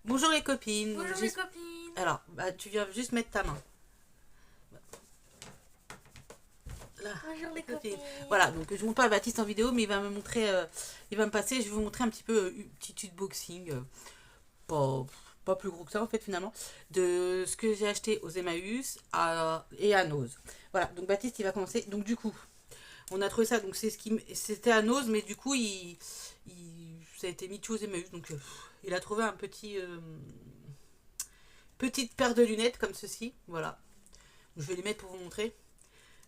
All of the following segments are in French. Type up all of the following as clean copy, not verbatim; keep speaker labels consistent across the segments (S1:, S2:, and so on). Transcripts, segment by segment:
S1: Bonjour les copines.
S2: Bonjour les copines.
S1: Alors, tu viens juste mettre ta main. Là,
S2: Bonjour les copines.
S1: Voilà, donc je ne montre pas Baptiste en vidéo, mais il va me montrer, il va me passer, je vais vous montrer un petit peu une petite unboxing, pas plus gros que ça en fait finalement, de ce que j'ai acheté aux Emmaüs et à Nose. Voilà, donc Baptiste il va commencer. Donc du coup, on a trouvé ça, donc c'était à Nose, mais du coup ça a été mis tout aux Emmaüs, donc il a trouvé un petite paire de lunettes comme ceci, voilà. Je vais les mettre pour vous montrer.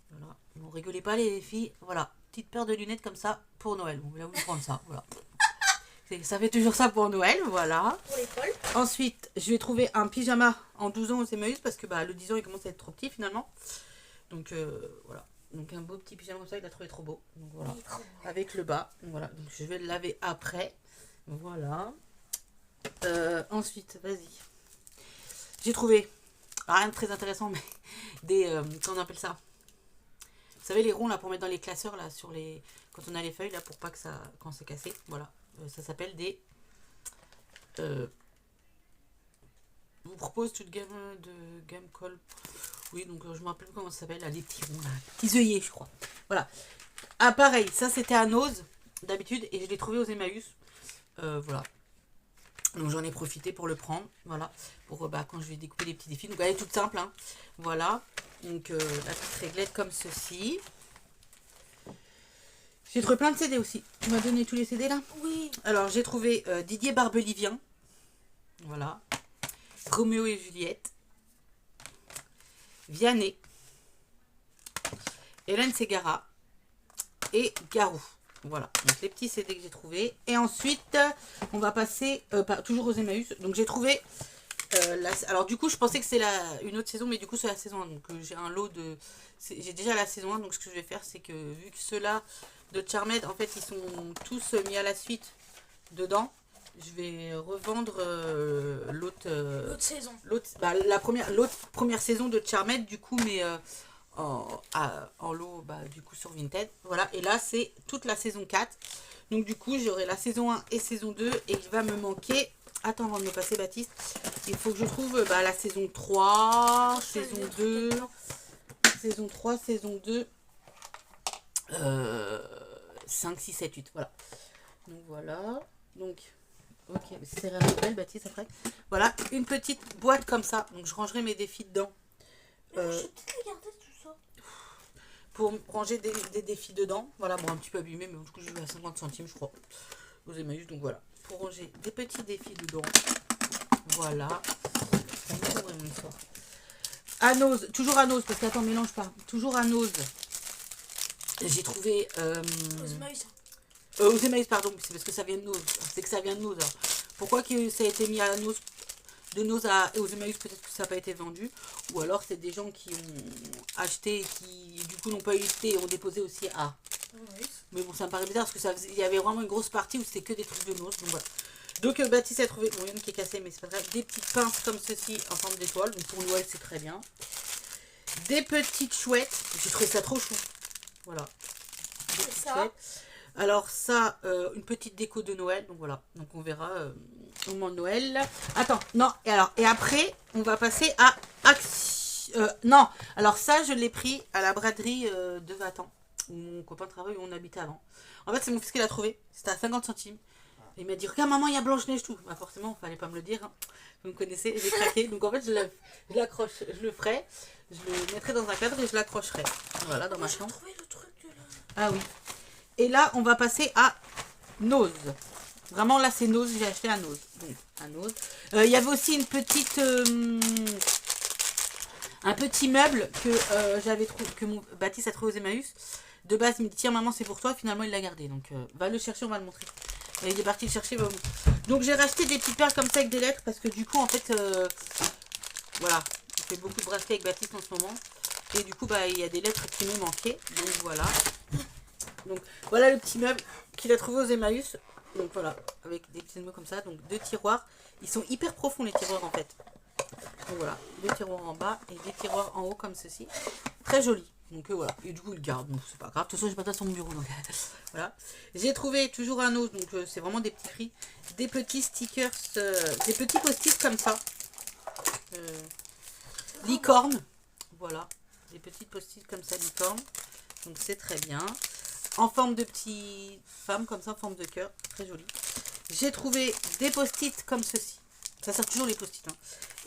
S1: Voilà. Bon, rigolez pas les filles. Voilà, petite paire de lunettes comme ça pour Noël. On va vous prendre ça. Voilà. Ça fait toujours ça pour Noël, voilà.
S2: Pour l'école.
S1: Ensuite, je vais trouver un pyjama en 12 ans aux Emmaüs parce que le 10 ans il commence à être trop petit finalement. Donc voilà. Donc un beau petit pyjama comme ça, il a trouvé trop beau. Donc voilà. Avec le bas. Voilà. Donc je vais le laver après. Voilà. Ensuite, vas-y. J'ai trouvé rien de très intéressant, mais des comment on appelle ça? Vous savez les ronds là pour mettre dans les classeurs là sur les quand on a les feuilles là pour pas que ça quand c'est cassé, voilà. Ça s'appelle des je vous propose toute gamme de gamme colle. Oui, donc je me rappelle plus comment ça s'appelle là, les petits ronds là, petits œillets je crois. Voilà. Ah pareil, ça c'était à Nose d'habitude et je l'ai trouvé aux Emmaüs. Voilà. Donc j'en ai profité pour le prendre, voilà, pour quand je vais découper les petits défis. Donc elle est toute simple, hein. Voilà. Donc la petite réglette comme ceci. J'ai trouvé plein de CD aussi. Tu m'as donné tous les CD là?
S2: Oui.
S1: Alors j'ai trouvé Didier Barbelivien. Voilà. Roméo et Juliette. Vianney. Hélène Ségara. Et Garou. Voilà, donc les petits CD que j'ai trouvé. Et ensuite, on va passer toujours aux Emmaüs. Donc j'ai trouvé... alors du coup, je pensais que c'est une autre saison, mais du coup c'est la saison 1. Donc j'ai un lot de... J'ai déjà la saison 1, donc ce que je vais faire, c'est que vu que ceux-là de Charmed, en fait, ils sont tous mis à la suite dedans, je vais revendre l'autre
S2: saison.
S1: L'autre première saison de Charmed, du coup, mais... en lot du coup sur Vinted, voilà, et là c'est toute la saison 4, donc du coup j'aurai la saison 1 et saison 2 et il va me manquer, attends avant de me passer Baptiste, il faut que je trouve la saison 3, saison 2, saison 3, saison 2, 5, 6, 7, 8, voilà, donc voilà, donc ok, c'est la nouvelle Baptiste après, voilà, une petite boîte comme ça, donc je rangerai mes défis dedans.
S2: Je vais peut-être les garder tout ça.
S1: Pour ranger des défis dedans. Voilà, bon, un petit peu abîmé, mais du coup, je vais à 50 centimes, je crois, aux Emmaüs. Donc voilà, pour ranger des petits défis dedans. Voilà. À Nose, toujours à Nose, parce qu'attends, mélange pas. Toujours à Nose. J'ai trouvé. Aux Emmaüs, pardon, c'est parce que ça vient de Nose. C'est que ça vient de Nose. Alors. Pourquoi que ça a été mis à Nose? De Nose aux Emmaüs, peut-être que ça n'a pas été vendu, ou alors c'est des gens qui ont acheté et qui du coup n'ont pas eu été et ont déposé aussi à. Oui. Mais bon, ça me paraît bizarre parce que il y avait vraiment une grosse partie où c'était que des trucs de Nose, donc voilà. Donc Baptiste a trouvé, bon, il y en a une qui est cassée, mais c'est pas grave, des petites pinces comme ceci en forme d'étoile, donc pour Noël c'est très bien. Des petites chouettes, j'ai trouvé ça trop chou, voilà. Des petites chouettes. Alors ça, une petite déco de Noël, donc voilà, donc on verra au moment de Noël. Attends, non, et après, on va passer à non, alors ça, je l'ai pris à la braderie de Vatan, où mon copain travaille, où on habitait avant. En fait, c'est mon fils qui l'a trouvé, c'était à 50 centimes. Il m'a dit, regarde maman, il y a Blanche-Neige tout. Bah forcément, il fallait pas me le dire, hein. Vous me connaissez, j'ai craqué, donc en fait, je l'accroche, je le ferai, je le mettrai dans un cadre et je l'accrocherai. Voilà, dans ma chambre.
S2: J'ai trouvé le truc de là.
S1: Ah oui. Et là, on va passer à Nose. Vraiment, là, c'est Nose. J'ai acheté à Nose. Donc, à Nose. Il y avait aussi une petite... un petit meuble que j'avais trouvé, que mon Baptiste a trouvé aux Emmaüs. De base, il me dit, tiens, maman, c'est pour toi. Finalement, il l'a gardé. Donc, va le chercher, on va le montrer. Et il est parti le chercher. Donc, j'ai racheté des petites perles comme ça avec des lettres. Parce que du coup, en fait, voilà. Je fais beaucoup de bracelets avec Baptiste en ce moment. Et du coup, il y a des lettres qui me manquaient. Donc, voilà. Donc voilà le petit meuble qu'il a trouvé aux Emmaüs. Donc voilà, avec des petits mots comme ça. Donc 2 tiroirs. Ils sont hyper profonds les tiroirs en fait. Donc voilà, 2 tiroirs en bas et des tiroirs en haut comme ceci. Très joli. Donc voilà, et du coup il garde, donc c'est pas grave, de toute façon j'ai pas ça sur mon bureau, donc voilà. J'ai trouvé toujours un autre, donc c'est vraiment des petits prix, des petits stickers, des petits post-it comme ça, licorne, voilà, des petites post-it comme ça, licorne, donc c'est très bien, en forme de petites femmes comme ça, en forme de cœur, très joli. J'ai trouvé des post-it comme ceci, ça sert toujours les post-it, hein.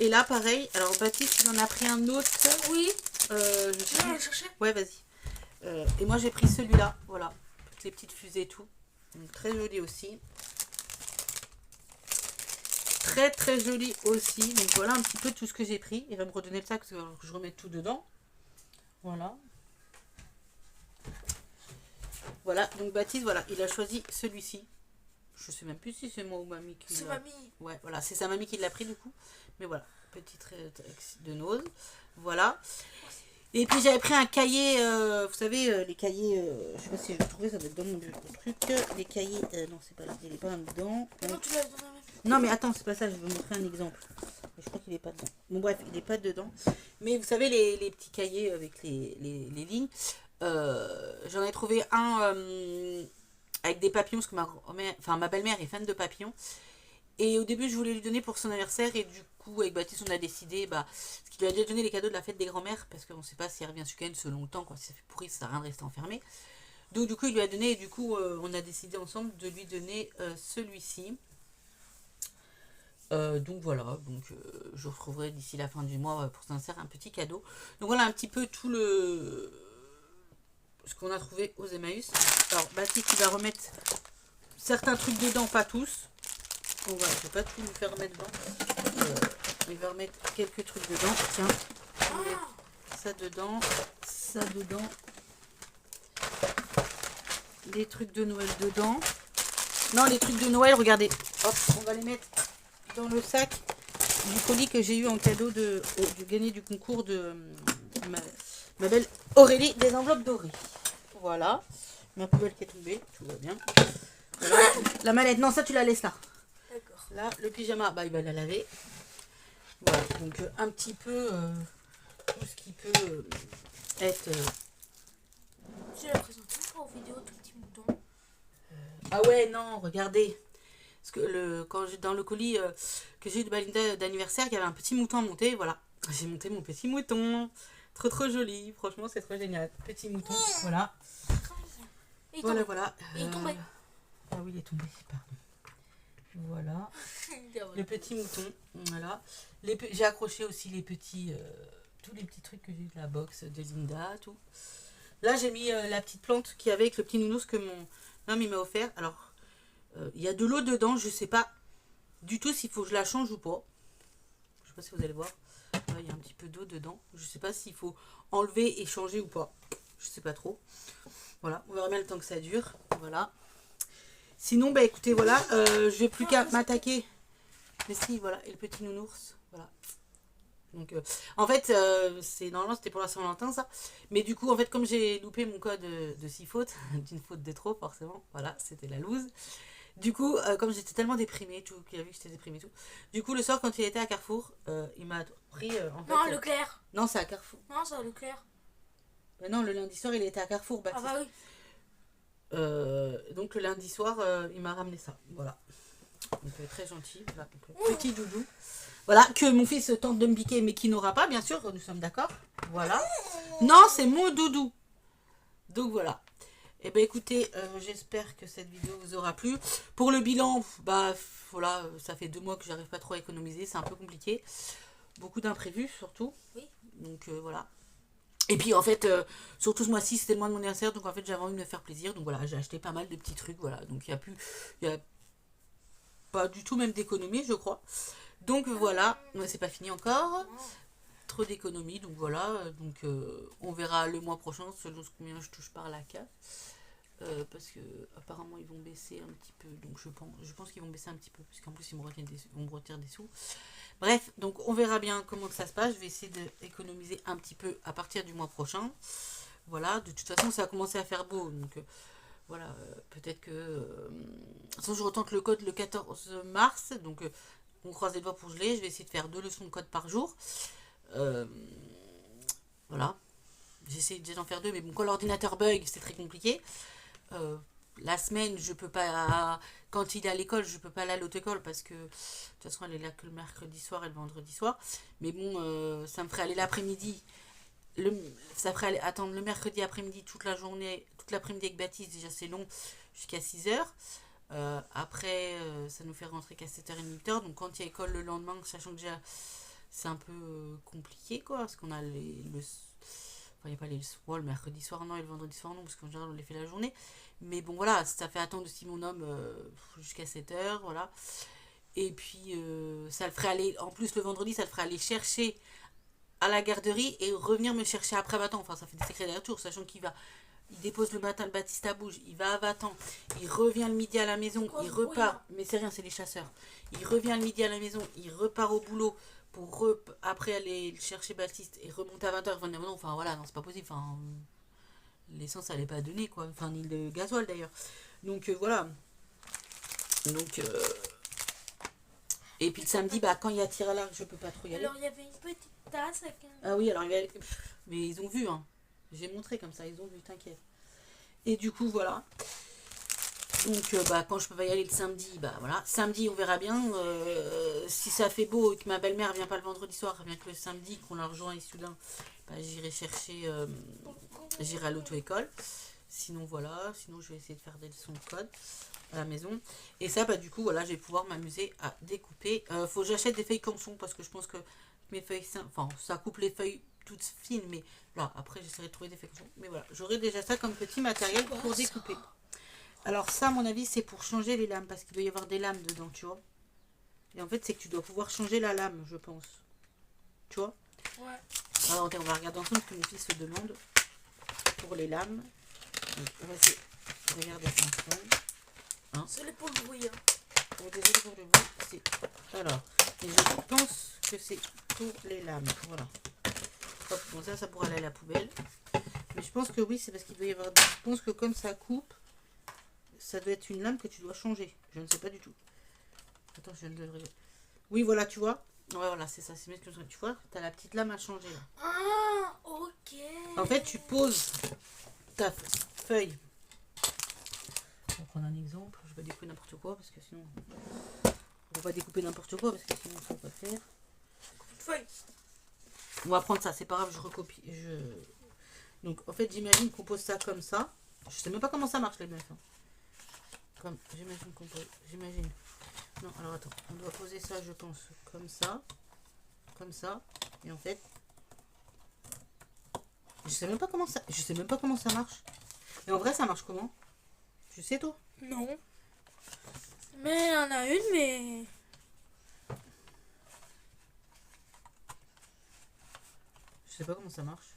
S1: Et là pareil, alors Baptiste il en a pris un autre,
S2: Oui.
S1: je
S2: Tu vas le chercher?
S1: ouais, vas-y. Et moi j'ai pris celui-là, voilà, toutes les petites fusées et tout. Donc, très joli aussi. Très très joli aussi. Donc voilà un petit peu tout ce que j'ai pris. Il va me redonner le sac parce que je remets tout dedans. Voilà. Voilà, donc Baptiste, voilà, il a choisi celui-ci. Je sais même plus si c'est moi ou mamie qui l'a.
S2: C'est mamie.
S1: Ouais, voilà, c'est sa mamie qui l'a pris du coup. Mais voilà, petit trait de nose. Voilà. Et puis j'avais pris un cahier, vous savez, les cahiers, je sais pas si je vais trouver, ça doit être dans mon truc. Les cahiers, non, c'est pas là, il est pas dedans.
S2: Non, tu l'as donné à mamie.
S1: Non, mais attends, c'est pas ça, je vais vous montrer un exemple. Je crois qu'il est pas dedans. Bon, bref, il est pas dedans. Mais vous savez, les petits cahiers avec les lignes, j'en ai trouvé un avec des papillons, parce que ma belle-mère est fan de papillons. Et au début, je voulais lui donner pour son anniversaire. Et du coup, avec Baptiste, on a décidé, parce qu'il lui a déjà donné les cadeaux de la fête des grands-mères. Parce qu'on ne sait pas si elle revient ce week-end selon le temps. Quoi. Si ça fait pourri, ça sert à rien de rester enfermé. Donc, du coup, il lui a donné. Et du coup, on a décidé ensemble de lui donner celui-ci. Donc, voilà. Donc, je retrouverai d'ici la fin du mois pour son anniversaire un petit cadeau. Donc, voilà un petit peu tout ce qu'on a trouvé aux Emmaüs. Alors, Baptiste, il va remettre certains trucs dedans, pas tous. Bon, voilà, je vais pas tout lui faire mettre dedans. Il va remettre quelques trucs dedans. Tiens, on va mettre ça dedans, ça dedans. Les trucs de Noël dedans. Non, les trucs de Noël, regardez. Hop, on va les mettre dans le sac du colis que j'ai eu en cadeau de gagner du concours de ma belle Aurélie des enveloppes dorées. Voilà. Ma poubelle qui est tombée, tout va bien. Voilà. La mallette, non, ça tu la laisses là.
S2: D'accord.
S1: Là, le pyjama, bah, il va la laver. Voilà, donc un petit peu tout ce qui peut être...
S2: Tu l'as présenté encore en vidéo, tout petit mouton.
S1: Ah ouais, non, regardez. Parce que dans le colis que j'ai eu de Balinda d'anniversaire, il y avait un petit mouton à monter, voilà. J'ai monté mon petit mouton. Trop trop joli, franchement c'est trop génial. Petit mouton, voilà.
S2: Il est
S1: Voilà,
S2: tombé.
S1: voilà.
S2: Il est tombé.
S1: Ah oui, il est tombé, pardon. Voilà. Le petit mouton, voilà. J'ai accroché aussi les petits, tous les petits trucs que j'ai eu de la box de Linda, tout. Là, j'ai mis la petite plante qui avait avec le petit nounours que mon homme il m'a offert. Alors, il y a de l'eau dedans, je sais pas du tout s'il faut que je la change ou pas. Je sais pas si vous allez voir. Là, il y a un petit peu d'eau dedans. Je sais pas s'il faut enlever et changer ou pas. Je sais pas trop. Voilà, on verra bien le temps que ça dure. Voilà. Sinon, bah écoutez, voilà, je vais plus qu'à m'attaquer. Mais si, voilà, et le petit nounours, voilà. Donc, en fait, normalement c'était pour la Saint-Valentin ça. Mais du coup, en fait, comme j'ai loupé mon code de 6 fautes, d'une faute de trop, forcément, voilà, c'était la loose. Du coup, comme j'étais tellement déprimée, tout, qu'il a vu que j'étais déprimée, tout. Du coup, le soir, quand il était à Carrefour, il m'a pris. En fait,
S2: Non, Leclerc.
S1: non, c'est à Carrefour.
S2: Non, c'est à Leclerc.
S1: Ben non, le lundi soir, il était à Carrefour,
S2: Ah
S1: Baptiste.
S2: bah oui.
S1: Donc le lundi soir, il m'a ramené ça. Voilà. Donc très gentil. Voilà, donc, petit doudou. Voilà, que mon fils tente de me piquer, mais qui n'aura pas, bien sûr, nous sommes d'accord. Voilà. Non, c'est mon doudou. Donc voilà. Et ben écoutez, j'espère que cette vidéo vous aura plu. Pour le bilan, bah voilà, ça fait 2 mois que j'arrive pas trop à économiser, c'est un peu compliqué. Beaucoup d'imprévus surtout.
S2: Oui.
S1: Donc voilà. Et puis en fait, surtout ce mois-ci, c'était le mois de mon anniversaire, donc en fait j'avais envie de me faire plaisir. Donc voilà, j'ai acheté pas mal de petits trucs, voilà. Donc il y a pas du tout même d'économie, je crois. Donc voilà, ouais, c'est pas fini encore. Trop d'économie, donc voilà. Donc on verra le mois prochain selon combien je touche par la CAF. Parce que apparemment ils vont baisser un petit peu, donc je pense qu'ils vont baisser un petit peu, parce qu'en plus ils vont me retirer des sous. Bref, donc on verra bien comment que ça se passe. Je vais essayer d'économiser un petit peu à partir du mois prochain. Voilà, de toute façon ça a commencé à faire beau, donc voilà, peut-être que... de toute façon je retente le code le 14 mars, donc on croise les doigts pour geler. Je vais essayer de faire 2 leçons de code par jour. Voilà. j'essaie déjà d'en faire 2, mais bon, quand l'ordinateur bug, c'est très compliqué. La semaine, je peux pas. Quand il est à l'école, je peux pas aller à l'auto-école parce que de toute façon, elle est là que le mercredi soir et le vendredi soir. Mais bon, ça me ferait aller l'après-midi. Ça ferait aller attendre le mercredi après-midi toute la journée, toute l'après-midi avec Baptiste. Déjà, c'est long jusqu'à 6h. Après, ça nous fait rentrer qu'à 7h30, 8h. Donc, quand il y a école le lendemain, sachant que déjà c'est un peu compliqué, quoi, parce qu'on a enfin, il n'y a pas les soirs, le mercredi soir, non, et le vendredi soir, non, parce qu'en général, on les fait la journée. Mais bon, voilà, ça fait attendre aussi mon homme jusqu'à 7h, voilà. Et puis, ça le ferait aller, en plus, le vendredi, ça le ferait aller chercher à la garderie et revenir me chercher après Vatan. Enfin, ça fait des sacrés allers-retours, sachant qu'il va. Il dépose le matin le Baptiste à Bouge, il va à Vatan, il revient le midi à la maison, il repart. Mais c'est rien, c'est les chasseurs. Il revient le midi à la maison, il repart au boulot pour après aller chercher Baptiste et remonter à 20h. Enfin voilà, non, c'est pas possible. Enfin, l'essence, ça allait pas donner, quoi. Enfin, ni le gasoil d'ailleurs. Donc voilà. Donc. Et puis le samedi, bah, quand il y a tir à l'arc, je peux pas trop y aller.
S2: Alors, il y avait une petite tasse avec un...
S1: Ah oui, alors mais ils ont vu, hein. J'ai montré comme ça, ils ont vu, t'inquiète. Et du coup, voilà. Donc, bah, quand je peux pas y aller le samedi, bah voilà. Samedi, on verra bien. Si ça fait beau et que ma belle-mère vient pas le vendredi soir, vient que le samedi, qu'on la rejoint et soudain, bah, j'irai chercher. J'irai à l'auto-école. Sinon, voilà. Sinon, je vais essayer de faire des leçons de code à la maison. Et ça, bah, du coup, voilà, je vais pouvoir m'amuser à découper. Faut que j'achète des feuilles canson parce que je pense que mes feuilles, enfin, ça coupe les feuilles toutes fines, mais là, après, j'essaierai de trouver des feuilles canson. Mais voilà, j'aurai déjà ça comme petit matériel pour découper. Alors ça, à mon avis, c'est pour changer les lames, parce qu'il doit y avoir des lames dedans, tu vois. Et en fait, c'est que tu dois pouvoir changer la lame, je pense. Tu vois.
S2: Ouais.
S1: Alors, on va regarder ensemble ce que mon fils se demande pour les lames. Donc, on va essayer de regarder ça ensemble.
S2: Hein, c'est pour le bruit.
S1: Désolé pour le bruit. Alors, et je pense que c'est pour les lames. Voilà. Hop, bon, ça pourra aller à la poubelle. Mais je pense que oui, c'est parce qu'il doit y avoir... Je pense que comme ça coupe, ça doit être une lame que tu dois changer. Je ne sais pas du tout. Attends, je viens de le... Oui, voilà, tu vois. Ouais, voilà, c'est ça. C'est mieux que tu vois. Tu as la petite lame à changer là.
S2: Ah, ok.
S1: En fait, tu poses ta feuille. On va prendre un exemple. Je vais découper n'importe quoi parce que sinon... On va découper n'importe quoi parce que sinon, ça va pas faire.
S2: Feuille.
S1: On va prendre ça. C'est pas grave, je recopie. Donc, en fait, j'imagine qu'on pose ça comme ça. Je sais même pas comment ça marche, les meufs. Hein. Comme, j'imagine qu'on pose... J'imagine... Non, alors attends, on doit poser ça, je pense, comme ça, et en fait, je sais même pas comment ça marche. Et en vrai, ça marche comment? Tu sais, toi?
S2: Non. Mais il y en a une, mais...
S1: Je sais pas comment ça marche.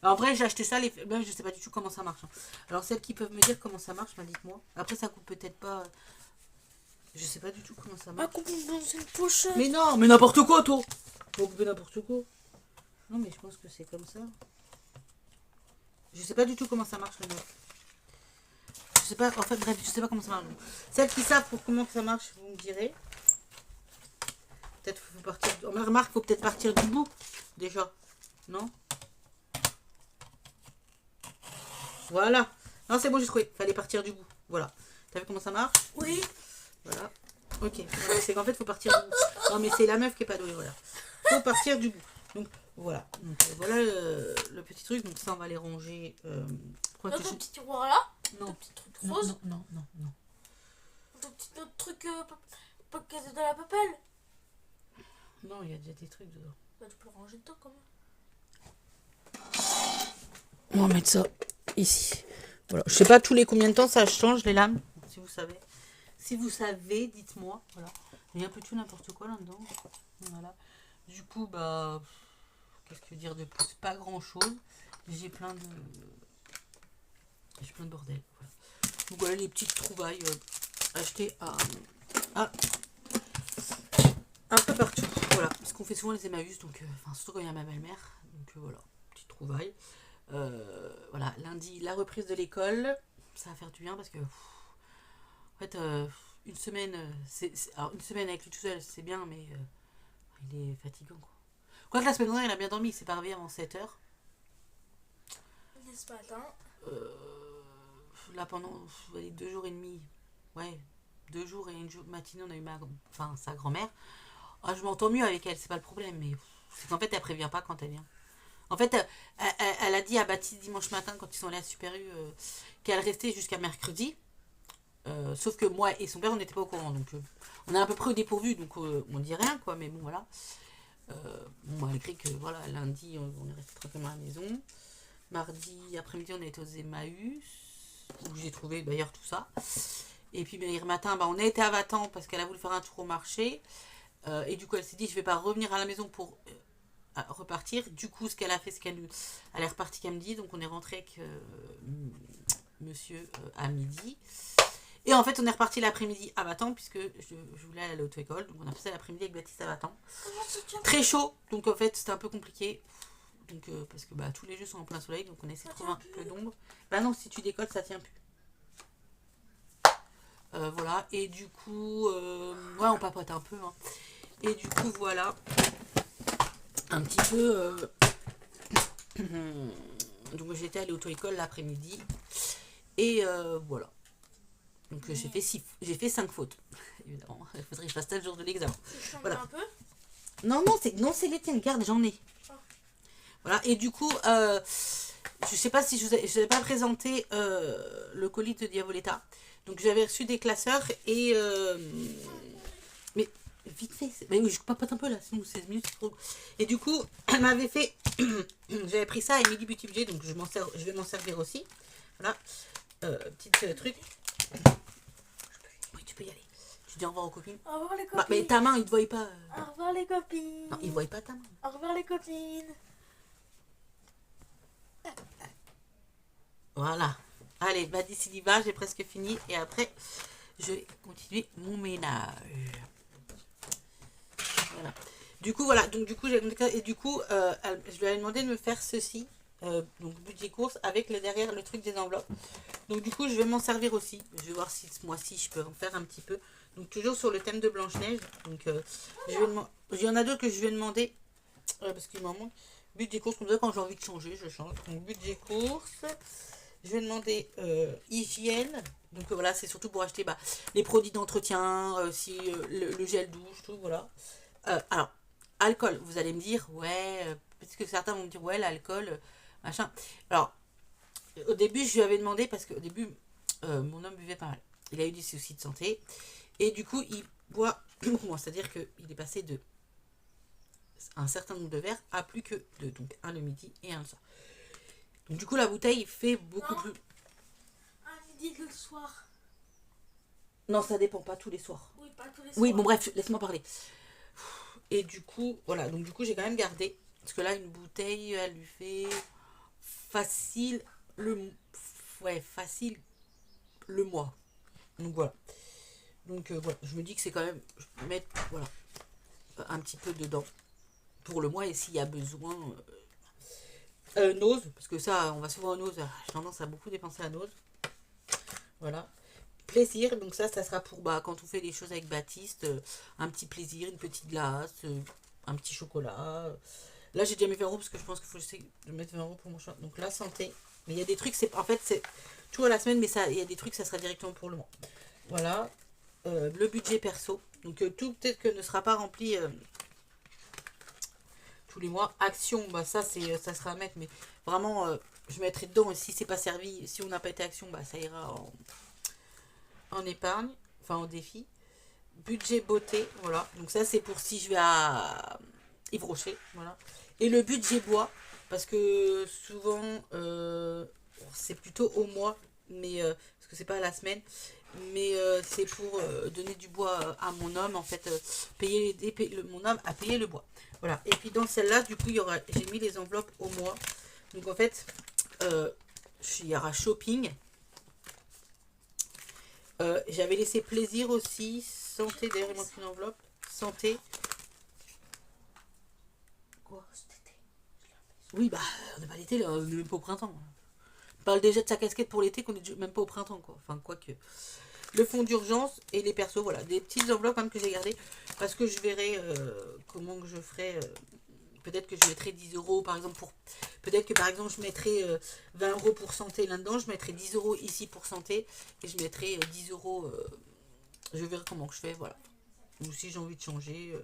S1: Alors, en vrai, j'ai acheté ça, ben, je sais pas du tout comment ça marche. Hein. Alors, celles qui peuvent me dire comment ça marche, ben, dites-moi. Après, ça coupe peut-être pas... Je sais pas du tout comment ça marche.
S2: Coupe dans une pochette.
S1: Mais non, mais n'importe quoi, toi. Faut couper n'importe quoi. Non, mais je pense que c'est comme ça. Je sais pas du tout comment ça marche, le meuf. Je sais pas, en fait, bref, je sais pas comment ça marche. Celles qui savent pour comment ça marche, vous me direz. Peut-être faut partir... On remarque, faut peut-être partir du bout, déjà. Non? Voilà. Non, c'est bon, j'ai trouvé. Fallait partir du bout. Voilà. T'as vu comment ça marche?
S2: Oui.
S1: Voilà. Ok. Voilà, c'est qu'en fait, faut partir du bout. Non, mais c'est la meuf qui est pas douée, voilà. Faut partir du bout. Donc, voilà. Donc, voilà le petit truc. Donc, ça, on va les ranger.
S2: Dans ton petit tiroir là?
S1: Non.
S2: Ton petit truc rose?
S1: Non.
S2: Ton petit autre truc pas casé dans la papelle?
S1: Non, il y a déjà des trucs dedans.
S2: Bah, tu peux le ranger dedans quand même.
S1: On va mettre ça ici. Voilà. Je sais pas tous les combien de temps ça change les lames. Si vous savez. Si vous savez, dites-moi. Voilà. Il y a un peu tout n'importe quoi là-dedans. Voilà. Du coup, bah... Qu'est-ce que je veux dire de plus? Pas grand-chose. J'ai plein de bordel. Voilà. Donc voilà les petites trouvailles achetées à un peu partout. Voilà. Parce qu'on fait souvent les Emmaüs. Donc, surtout quand il y a ma belle-mère. Donc voilà. Petite trouvaille. Voilà. Lundi, la reprise de l'école. Ça va faire du bien parce que... en fait, une semaine... alors, une semaine avec lui tout seul, c'est bien, mais... il est fatigant, quoi. Quoique la semaine dernière, il a bien dormi. Il s'est pas réveillé avant 7h.
S2: fait ce matin?
S1: Là, pendant 2 jours et demi, ouais, 2 jours et une matinée, on a eu sa grand-mère. Ah, je m'entends mieux avec elle, c'est pas le problème, mais c'est qu'en fait, elle prévient pas quand elle vient. En fait, elle a dit à Baptiste dimanche matin, quand ils sont allés à Super U, qu'elle restait jusqu'à mercredi. Sauf que moi et son père, on n'était pas au courant. Donc, on est à peu près au dépourvu, donc on dit rien, quoi. Mais bon, voilà. Bon, malgré que, voilà, lundi, on est resté tranquillement à la maison. Mardi après-midi, on a été aux Emmaüs, où j'ai trouvé d'ailleurs tout ça. Et puis, hier matin, on a été à Vatan parce qu'elle a voulu faire un tour au marché. Et du coup, elle s'est dit, je vais pas revenir à la maison pour repartir. Du coup, ce qu'elle a fait, c'est qu'elle est repartie qu'à midi. Donc, on est rentré avec monsieur à midi. Et en fait, on est reparti l'après-midi à Vatan, puisque je voulais aller à l'auto-école. Donc, on a passé l'après-midi avec Baptiste à Vatan. Très chaud, donc en fait, c'était un peu compliqué. Donc, parce que tous les jeux sont en plein soleil, donc on essaie de trouver un peu d'ombre. Bah non, si tu décolles, ça tient plus. Voilà, et du coup, ouais, on papote un peu. Hein. Et du coup, voilà, un petit peu. Donc, j'étais à l'auto-école l'après-midi. Et voilà. Donc j'ai fait 5 fautes. Évidemment, il faudrait que je fasse tel jour de l'examen. Voilà.
S2: Un peu
S1: Non, c'est les tiennes, garde, j'en ai. Voilà, et du coup, je sais pas si je vous avais pas présenté le colis de Diavoletta. Donc j'avais reçu des classeurs et... mais vite fait, mais oui, je papote un peu là, sinon 16 minutes c'est trop... Et du coup, elle m'avait fait... j'avais pris ça à Emily Beauty Budget, donc je vais m'en servir aussi. Voilà, petit truc. Oui, tu peux y aller. Tu dis au revoir aux copines.
S2: Au revoir les copines.
S1: Mais ta main, ils ne te voient pas.
S2: Au revoir les copines.
S1: Non, ils ne voient pas ta main.
S2: Au revoir les copines.
S1: Voilà. Allez, d'ici l'hiver, j'ai presque fini. Et après, je vais continuer mon ménage. Voilà. Du coup, voilà. Donc, du coup, et du coup, je lui avais demandé de me faire ceci. Donc, budget course avec derrière le truc des enveloppes. Donc, du coup, je vais m'en servir aussi. Je vais voir si ce mois-ci, je peux en faire un petit peu. Donc, toujours sur le thème de Blanche-Neige. Donc, il y en a d'autres que je vais demander. Parce qu'il m'en manque. Budget course, comme ça, quand j'ai envie de changer, je change. Donc, budget course. Je vais demander hygiène. Donc voilà, c'est surtout pour acheter les produits d'entretien, le gel douche, tout, voilà. Alors, alcool, vous allez me dire, ouais, parce que certains vont me dire, ouais, l'alcool, machin. Alors, au début, je lui avais demandé, parce qu'au début, mon homme buvait pas mal. Il a eu des soucis de santé. Et du coup, il boit beaucoup moins. C'est-à-dire qu'il est passé de un certain nombre de verres à plus que 2. Donc, un le midi et un le soir. Donc du coup la bouteille fait beaucoup plus...
S2: Un midi le soir.
S1: Non, ça dépend, pas tous les soirs.
S2: Oui, pas tous les soirs.
S1: Oui, bon bref, laisse-moi parler. Et du coup, voilà, donc du coup j'ai quand même gardé. Parce que là, une bouteille, elle lui fait facile facile le mois. Donc voilà. Donc voilà, je me dis que c'est quand même... Je peux mettre, voilà, un petit peu dedans pour le mois et s'il y a besoin... Nose, parce que ça, on va souvent à Nose. J'ai tendance à beaucoup dépenser à Nose. Voilà. Plaisir, donc ça sera pour quand on fait des choses avec Baptiste. Un petit plaisir, une petite glace, un petit chocolat. Là, j'ai déjà mis 20 € parce que je pense qu'il faut essayer de mettre 20 € pour mon choix. Donc la santé. Mais il y a des trucs, en fait, c'est tout à la semaine, mais il y a des trucs, ça sera directement pour le mois. Voilà. Le budget perso. Donc tout peut-être que ne sera pas rempli... tous les mois. Action, ça sera à mettre, mais vraiment je mettrai dedans et si c'est pas servi, si on n'a pas été action, ça ira en épargne, enfin en défi. Budget beauté, voilà. Donc ça c'est pour si je vais à Yves Rocher, voilà. Et le budget bois, parce que souvent c'est plutôt au mois, mais parce que c'est pas à la semaine. Mais c'est pour donner du bois à mon homme, en fait, mon homme a payé le bois. Voilà. Et puis dans celle-là, du coup, j'ai mis les enveloppes au mois. Donc en fait, il y aura shopping. J'avais laissé plaisir aussi. Santé, d'ailleurs, il manque une enveloppe. Santé. Quoi? Oui, on n'est pas l'été, on n'est même pas au printemps. On parle déjà de sa casquette pour l'été, qu'on n'est même pas au printemps, quoi. Enfin, quoique. Le fonds d'urgence et les persos, voilà. Des petites enveloppes même que j'ai gardées. Parce que je verrai comment que je ferai. Peut-être que je mettrai 10 € par exemple pour Peut-être que par exemple, je mettrai 20 € pour santé là-dedans, je mettrai 10 € ici pour santé, et je mettrai 10 €, je verrai comment que je fais, voilà. Ou si j'ai envie de changer.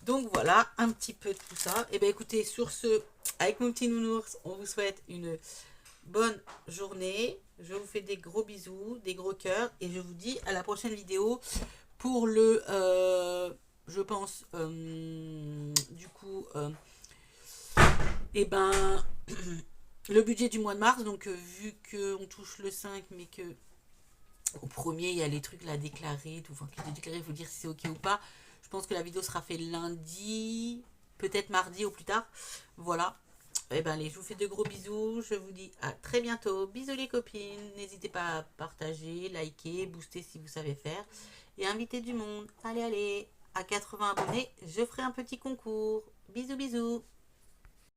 S1: Donc voilà, un petit peu de tout ça. Et bien écoutez, sur ce, avec mon petit nounours, on vous souhaite une bonne journée. Je vous fais des gros bisous, des gros cœurs, et je vous dis à la prochaine vidéo pour le, je pense, du coup, et ben, le budget du mois de mars. Donc vu qu'on touche le 5, mais que au premier, il y a les trucs là à déclarer, tout, enfin, déclarer, il faut dire si c'est ok ou pas. Je pense que la vidéo sera faite lundi, peut-être mardi au plus tard. Voilà. Et ben allez, je vous fais de gros bisous. Je vous dis à très bientôt. Bisous les copines. N'hésitez pas à partager, liker, booster si vous savez faire. Et inviter du monde. Allez, allez. À 80 abonnés, je ferai un petit concours. Bisous, bisous.